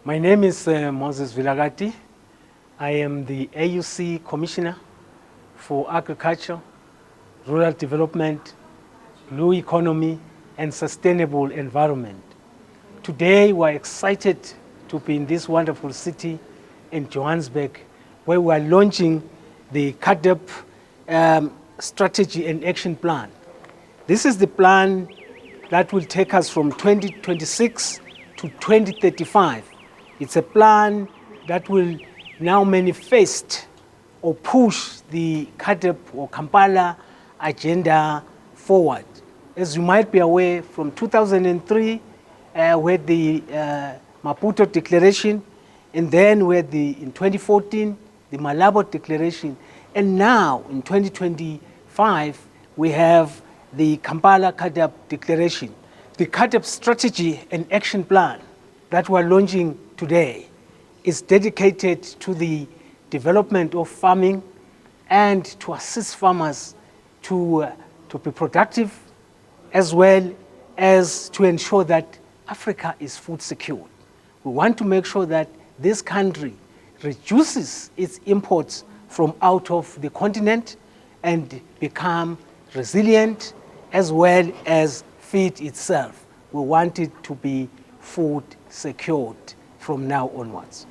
My name is Moses Vilakati. I am the AUC Commissioner for Agriculture, Rural Development, Blue Economy, and Sustainable Environment. Today, we're excited to be in this wonderful city in Johannesburg, where we are launching the CAADP Strategy and Action Plan. This is the plan that will take us from 2026 to 2035. It's a plan that will now manifest or push the CAADP or Kampala agenda forward. As you might be aware, from 2003, we had the Maputo Declaration, and then we had in 2014, the Malabo Declaration, and now in 2025, we have the Kampala CAADP Declaration. The CAADP Strategy and Action Plan that we're launching today is dedicated to the development of farming and to assist farmers to be productive, as well as to ensure that Africa is food secure. We want to make sure that this country reduces its imports from out of the continent and become resilient, as well as feed itself. We want it to be food secured from now onwards.